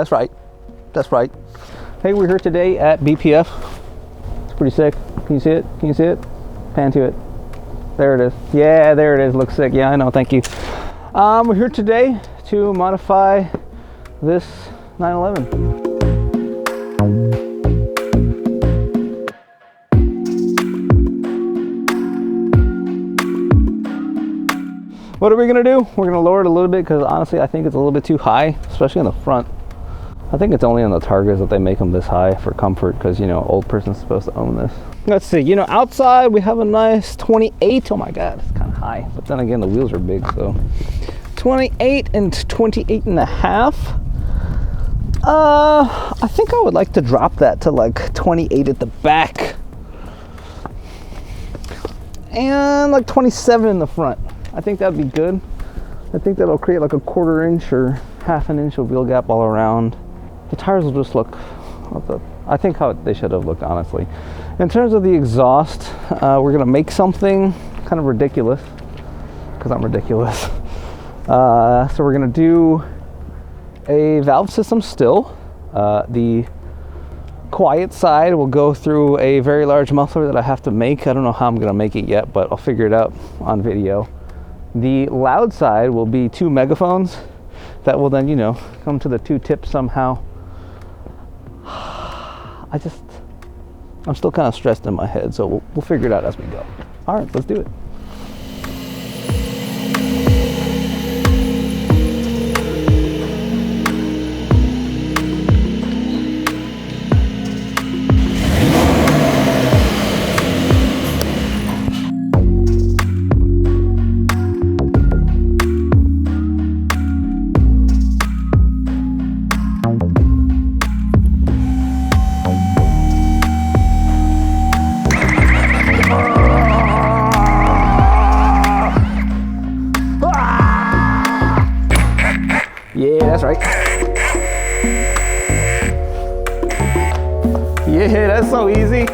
that's right. That's right. Hey, we're here today at BPF. It's pretty sick. Can you see it? Can you see it? Pan to it. There it is. Yeah, there it is. Looks sick. Yeah, I know. Thank you. We're here today to modify this 911. What are we gonna do? We're gonna lower it a little bit because honestly I think it's a little bit too high, especially in the front. I think it's only on the Targas that they make them this high for comfort because, you know, old person's supposed to own this. Let's see, you know, outside we have a nice 28. Oh my God, it's kind of high. But then again, the wheels are big, so 28 and 28 and a half. I think I would like to drop that to like 28 at the back and like 27 in the front. I think that'd be good. I think that'll create like a 1/4 inch or 1/2 inch of wheel gap all around. The tires will just look, I think how they should have looked, honestly. In terms of the exhaust, we're gonna make something kind of ridiculous, because I'm ridiculous. So we're gonna do a valve system still. The quiet side will go through a very large muffler that I have to make. I don't know how I'm gonna make it yet, but I'll figure it out on video. The loud side will be 2 megaphones that will then, you know, come to the 2 tips somehow. I'm still kind of stressed in my head, so we'll figure it out as we go. All right, let's do it. Yeah, that's right. Yeah, that's so easy.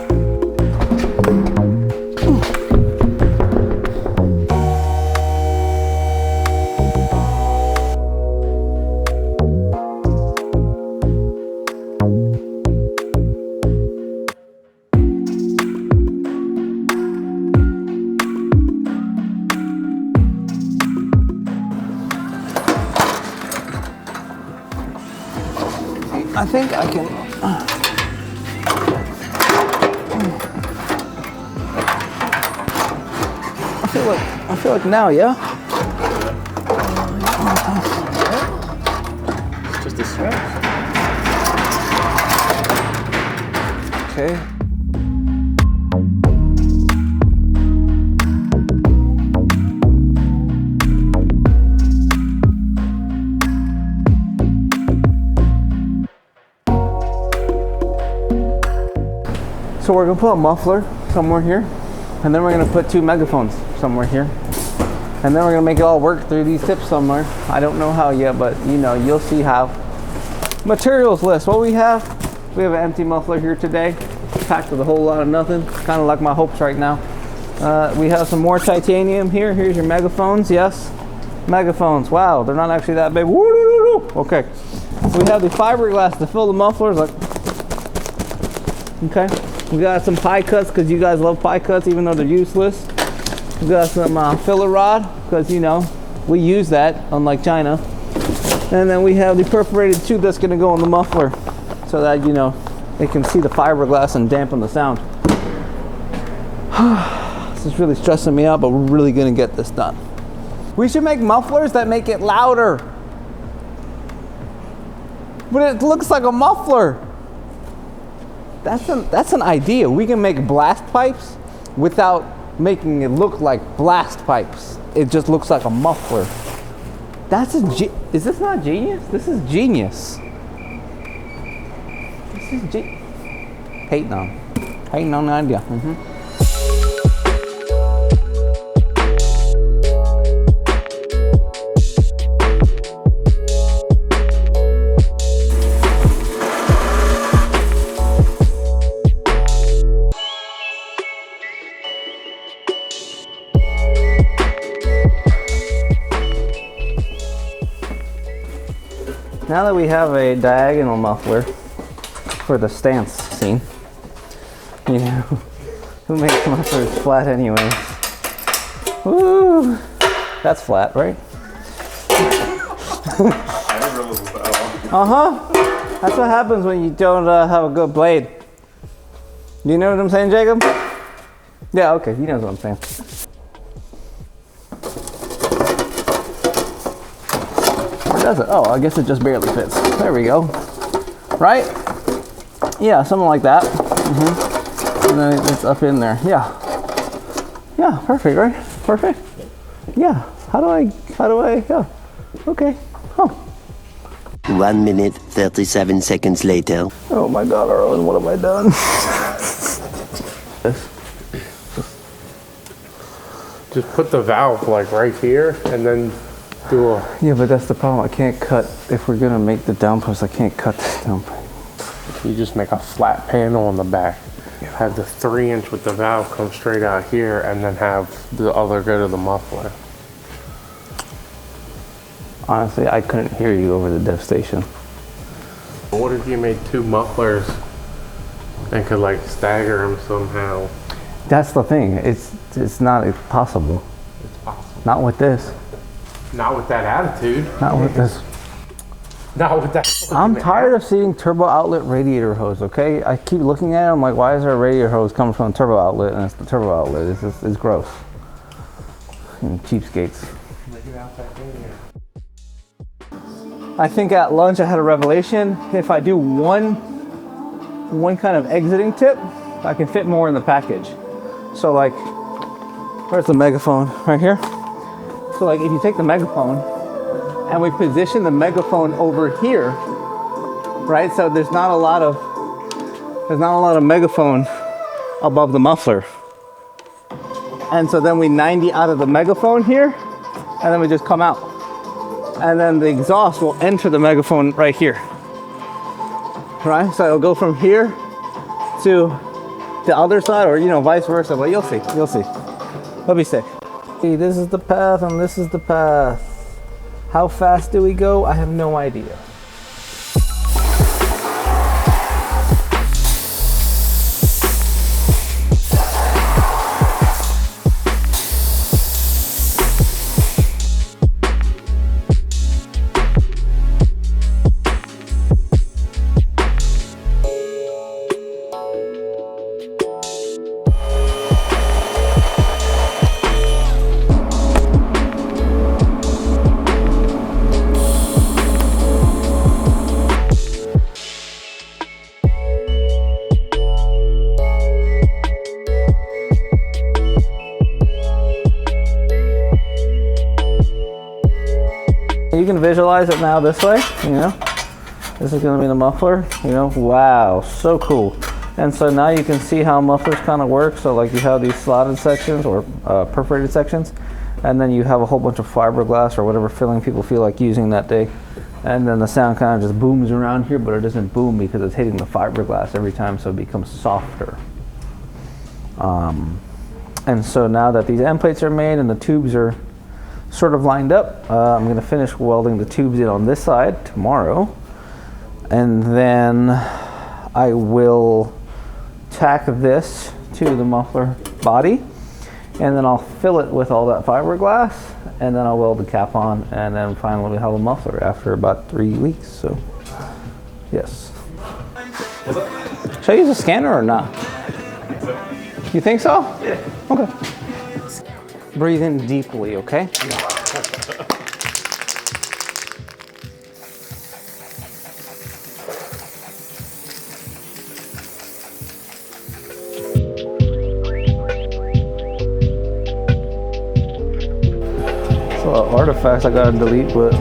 I think I can. I feel like now, yeah. It's just a stretch. Okay. So we're gonna put a muffler somewhere here, and then we're gonna put 2 megaphones somewhere here, and then we're gonna make it all work through these tips somewhere. I don't know how yet, but you know, you'll see how. Materials list. What we have an empty muffler here today, packed with a whole lot of nothing. Kind of like my hopes right now. We have some more titanium here. Here's your megaphones. Yes, megaphones. Wow, they're not actually that big. Woo-doo-doo-doo. Okay. We have the fiberglass to fill the mufflers. Like, okay. We got some pie cuts because you guys love pie cuts even though they're useless. We got some filler rod because, you know, we use that unlike China. And then we have the perforated tube that's going to go in the muffler so that, you know, they can see the fiberglass and dampen the sound. This is really stressing me out, but we're really going to get this done. We should make mufflers that make it louder. But it looks like a muffler. That's an idea. We can make blast pipes without making it look like blast pipes. It just looks like a muffler. Is this not genius? This is genius. This is hating on the idea. Now that we have a diagonal muffler for the stance scene, you know, who makes mufflers flat anyways? Woo! That's flat, right? Uh-huh. That's what happens when you don't have a good blade. Do you know what I'm saying, Jacob? Yeah, okay, he knows what I'm saying. Or does it? Oh, I guess it just barely fits. There we go. Right? Yeah, something like that. And then it's up in there. Yeah. Yeah, perfect, right? Perfect. Yeah. How do I, yeah. Okay. Huh. 1 minute, 37 seconds later. Oh my God, Arlen, what have I done? Just put the valve like right here and then do a... Yeah, but that's the problem. I can't cut, if we're gonna make the down post, I can't cut this down post. You just make a flat panel on the back. Have the 3-inch with the valve come straight out here and then have the other go to the muffler. Honestly, I couldn't hear you over the dev station. What if you made 2 mufflers and could like stagger them somehow? That's the thing. It's not possible. It's possible. Not with this. Not with that attitude. Not with this. Not with that. I'm tired of seeing turbo outlet radiator hose, okay? I keep looking at it, I'm like, why is there a radiator hose coming from a turbo outlet? And it's the turbo outlet. It's gross. And cheapskates. I think at lunch I had a revelation. If I do one kind of exiting tip, I can fit more in the package. So like, where's the megaphone? Right here. So like if you take the megaphone and we position the megaphone over here, right? So there's not a lot of megaphone above the muffler. And so then we 90 out of the megaphone here, and then we just come out. And then the exhaust will enter the megaphone right here. Right? So it'll go from here to the other side, or you know, vice versa, but you'll see. Let me see. See, this is the path and this is the path. How fast do we go? I have no idea. You can visualize it now this way, you know. This is gonna be the muffler, you know. Wow, so cool. And so now you can see how mufflers kind of work. So like you have these slotted sections or perforated sections, and then you have a whole bunch of fiberglass or whatever filling people feel like using that day. And then the sound kind of just booms around here, but it doesn't boom because it's hitting the fiberglass every time, so it becomes softer. And so now that these end plates are made and the tubes are sort of lined up, I'm going to finish welding the tubes in on this side tomorrow, and then I will tack this to the muffler body, and then I'll fill it with all that fiberglass, and then I'll weld the cap on, and then finally we'll have a muffler after about 3 weeks. So yes. Should I use a scanner or not? You think so? Yeah. Okay. Breathe in deeply, okay? So artifacts I gotta delete, but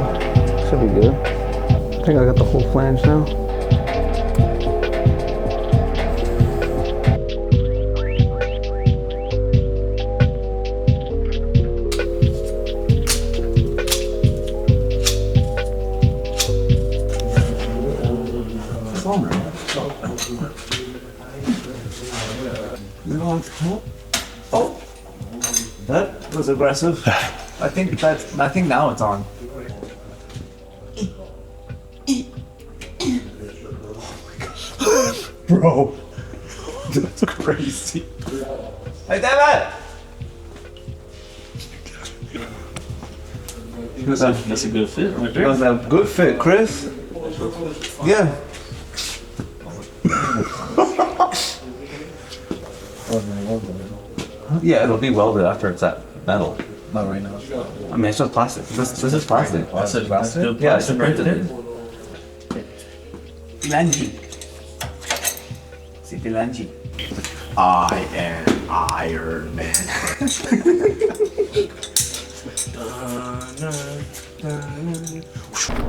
should be good. I think I got the whole flange now. Oh, that was aggressive. I think now it's on. Bro, that's crazy. Hey, David! That's a good fit right there. That's a good fit, Chris. Yeah. Yeah, it'll be welded after it's at metal. Not right now. I mean, it's just plastic. This is plastic. Plastic? Yeah, it's printed. Flange. See, flange. I am Iron Man.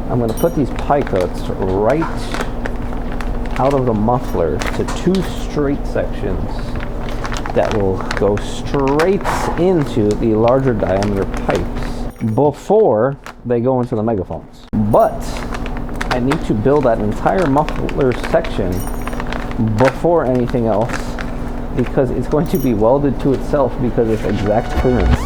I'm going to put these pie cuts right out of the muffler to 2 straight sections that will go straight into the larger diameter pipes before they go into the megaphones. But I need to build that entire muffler section before anything else because it's going to be welded to itself because it's exact clearance.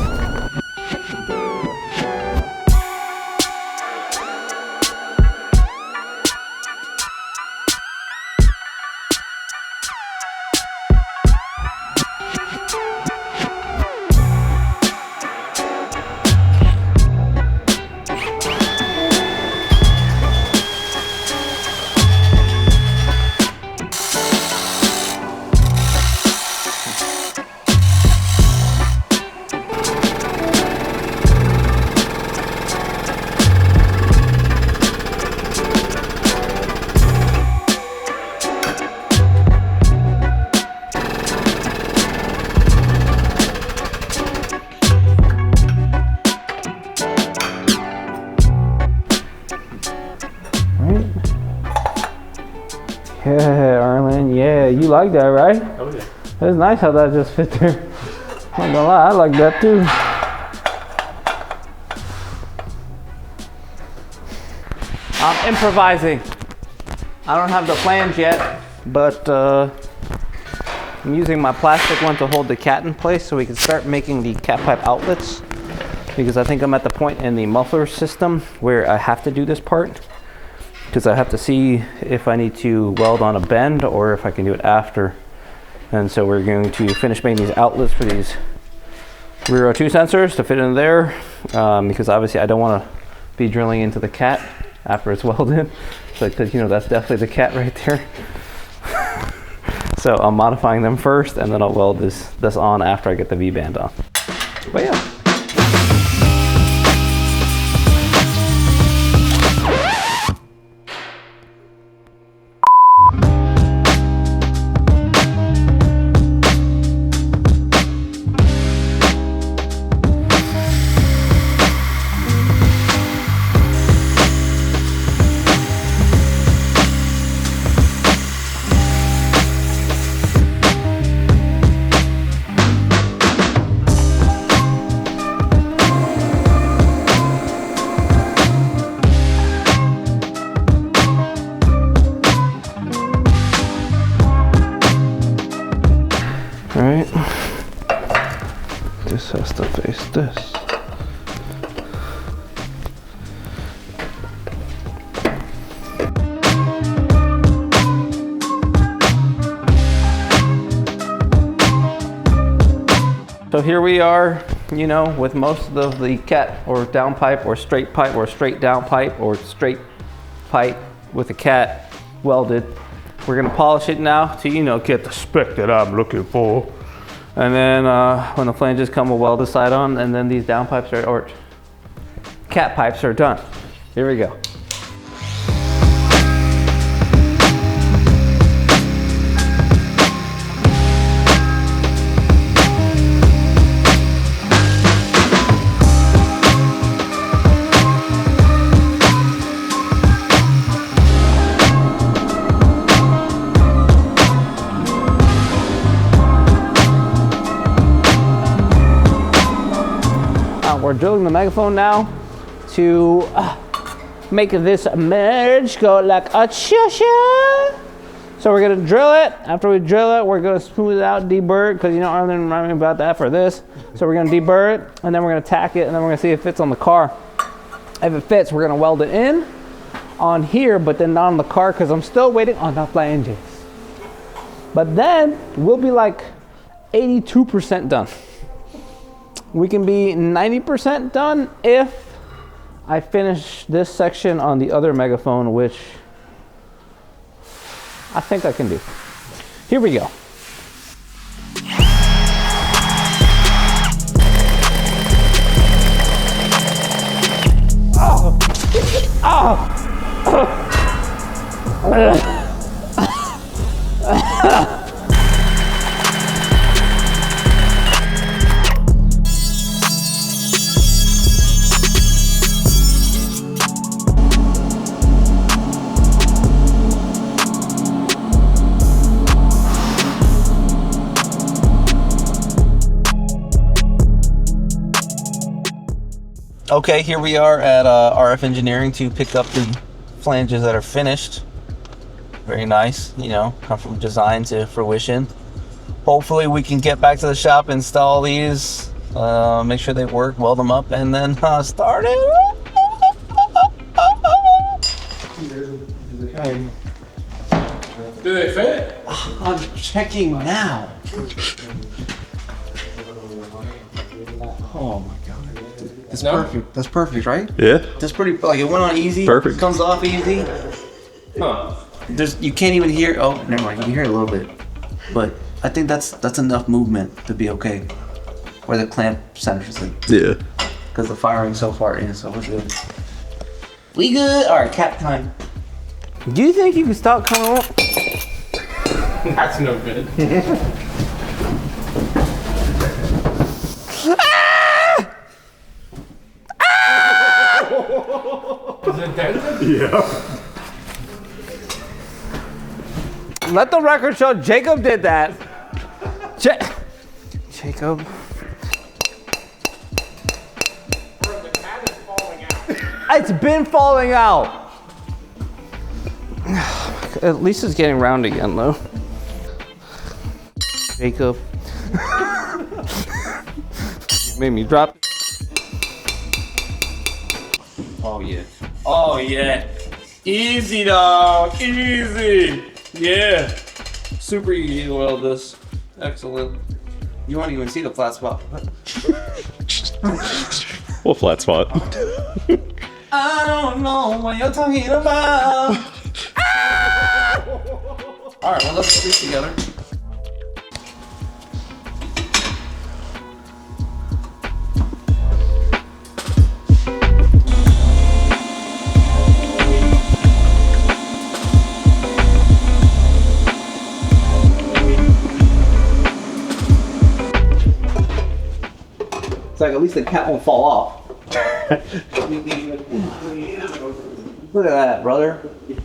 Yeah, Arlen, yeah, you like that, right? Oh yeah. It's nice how that just fit there. I'm not gonna lie, I like that too. I'm improvising. I don't have the flange yet, but I'm using my plastic one to hold the cat in place so we can start making the cat pipe outlets, because I think I'm at the point in the muffler system where I have to do this part, because I have to see if I need to weld on a bend or if I can do it after. And so we're going to finish making these outlets for these rear O2 sensors to fit in there, because obviously I don't want to be drilling into the cat after it's welded, because you know that's definitely the cat right there. So I'm modifying them first, and then I'll weld this on after I get the V-band on. But yeah. Alright, this has to face this. So here we are, you know, with most of the cat or down pipe or straight down pipe or straight pipe with the cat welded. We're gonna polish it now to, you know, get the spec that I'm looking for. And then when the flanges come, we'll weld the side on, and then these down pipes or cat pipes are done. Here we go. We're drilling the megaphone now to make this merge go like a cha-cha. So we're gonna drill it. After we drill it, we're gonna smooth it out, deburr it, because you know Arlen reminded me about that for this. So we're gonna deburr it, and then we're gonna tack it, and then we're gonna see if it fits on the car. If it fits, we're gonna weld it in on here, but then not on the car, because I'm still waiting on the flanges. But then we'll be like 82% done. We can be 90% done if I finish this section on the other megaphone, which I think I can do. Here we go. Oh. Oh. Okay, here we are at RF Engineering to pick up the flanges that are finished. Very nice, you know, come from design to fruition. Hopefully we can get back to the shop, install these, make sure they work, weld them up, and then start it. Do they fit? I'm checking now. Oh my god. That's perfect. That's perfect, right? Yeah. That's pretty, like it went on easy. Perfect. Comes off easy. Huh. You can't even hear, oh, never mind, you can hear it a little bit. But I think that's enough movement to be okay. Where the clamp centers it. Yeah. Because the firing's so far in, so we're good. We good? Alright, cap time. Do you think you can stop coming up? That's no good. Is it dented? Yeah. Let the record show Jacob did that. Jacob. Bro, the cat is falling out. It's been falling out. At least it's getting round again, though. Jacob. You made me drop. Oh yeah. Oh yeah. Easy, dog. Easy. Yeah. Super easy to weld this. Excellent. You won't even see the flat spot. What flat spot? I don't know what you're talking about. All right, well, let's put these together. It's like at least the cap won't fall off. Look at that, brother.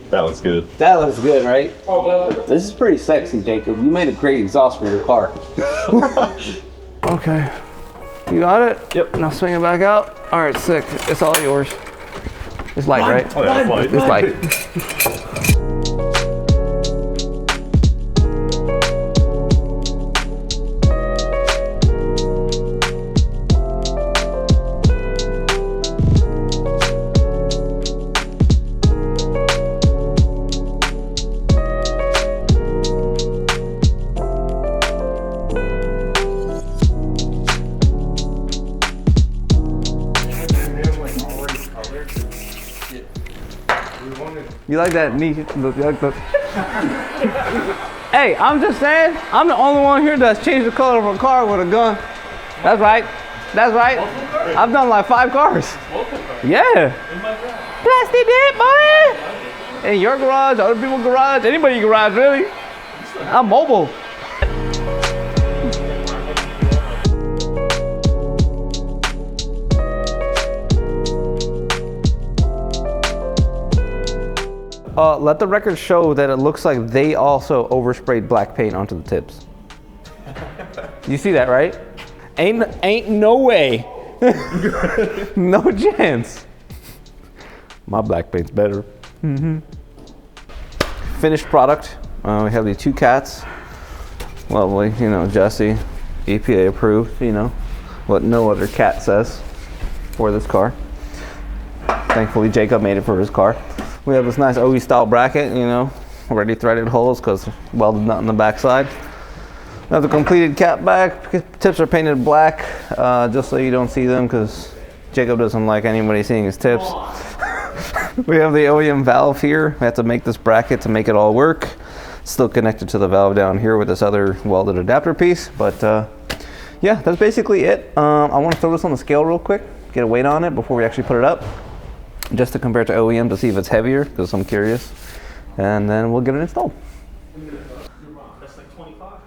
That looks good. That looks good, right? Oh, well. This is pretty sexy, Jacob. You made a great exhaust for your car. Okay. You got it? Yep. Now swing it back out. All right, sick. It's all yours. It's light, right? Oh, yeah, light. It's light. You like that knee? You like the... Hey, I'm just saying, I'm the only one here that's changed the color of a car with a gun. That's right. That's right. I've done like 5 cars. Yeah. Plastic dip, boy. In your garage, other people's garage, anybody's garage, really. I'm mobile. Let the record show that it looks like they also oversprayed black paint onto the tips. You see that, right? Ain't no way. No chance. My black paint's better. Mm-hmm. Finished product. We have the 2 cats. Lovely, you know, GESi, EPA approved, you know, what no other cat says for this car. Thankfully, Jacob made it for his car. We have this nice OE style bracket, you know, already threaded holes because welded nut on the back side. Now the completed catback, tips are painted black, just so you don't see them because Jacob doesn't like anybody seeing his tips. We have the OEM valve here. We have to make this bracket to make it all work. It's still connected to the valve down here with this other welded adapter piece, but yeah, that's basically it. I want to throw this on the scale real quick, get a weight on it before we actually put it up, just to compare to OEM to see if it's heavier, because I'm curious, and then we'll get it installed. That's like 25.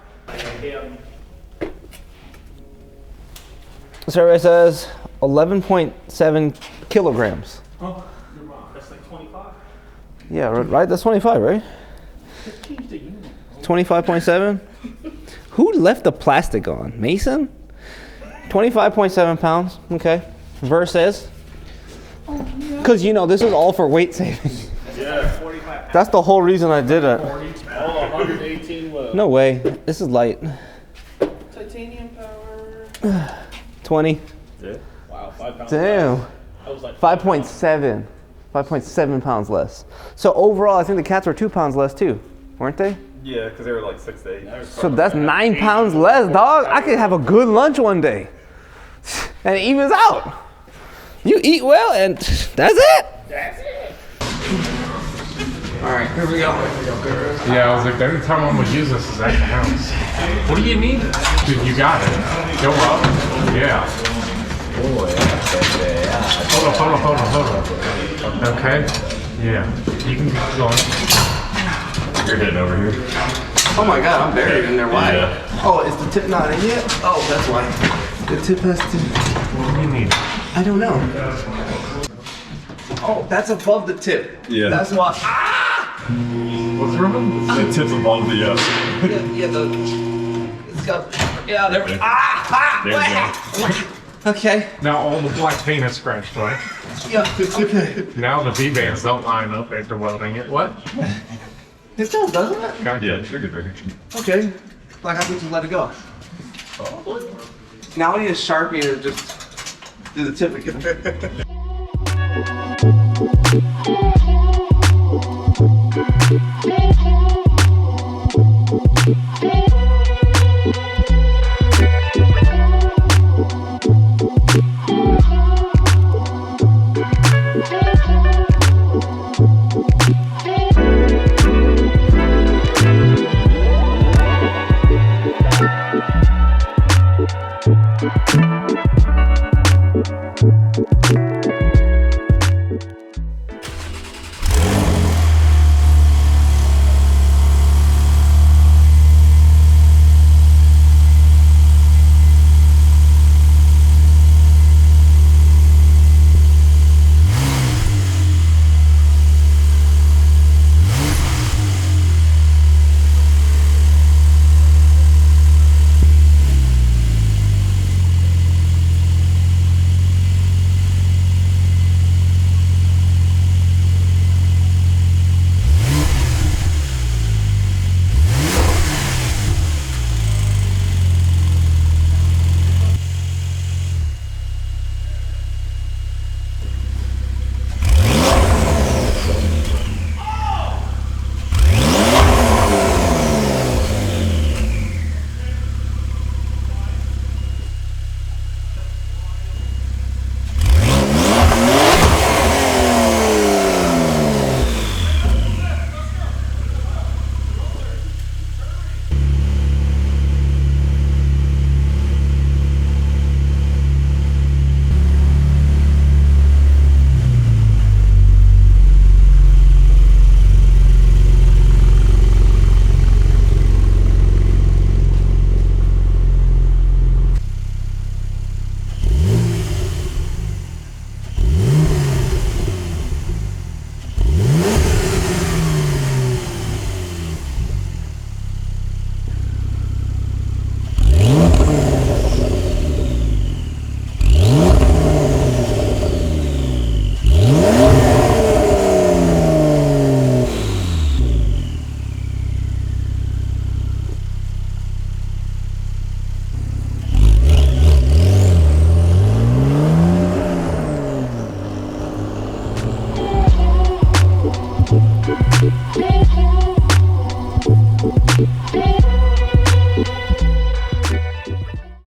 Survey says 11.7 kilograms. Oh, that's like 25. Yeah, right, that's 25, right? 25.7? Who left the plastic on? Mason? 25.7 pounds, okay. Versus, because you know, this is all for weight saving. Yeah, 45 pounds. That's the whole reason I did it. Oh, 118 low. No way, this is light. Titanium power. 20. Yeah. Wow, 5 pounds. Damn. Less. I was like 5.7. 5.7 pounds less. So overall, I think the cats were 2 pounds less too, weren't they? Yeah, because they were like 6 to 8. So that's 9 pounds less, dog. I could have a good lunch one day. And it evens out. You eat well, and that's it. That's it. All right, here we go. Yeah, I was like, the only time I'm gonna use this is at the house. What do you need? Dude, you got it. Go up. Yeah. Oh, yeah. Hold on. Okay. Yeah. You can keep going. You're hitting over here. Oh my God, I'm buried in there. Why? Yeah. Oh, is the tip not in yet? Oh, that's why. The tip has to. What do you need? I don't know. Oh, that's above the tip. Yeah. That's why. Ah! What's wrong? The tip's above the It's got. Yeah, there we go. Ah! There Okay. Now all the black paint is scratched, right? Yeah. Okay. Now the V-bands don't line up after welding it. What? It does, doesn't it? Gotcha. Yeah, you're good, Rick. Okay. Like I could just let it go. Now I need a Sharpie to just do the tip again. Hey.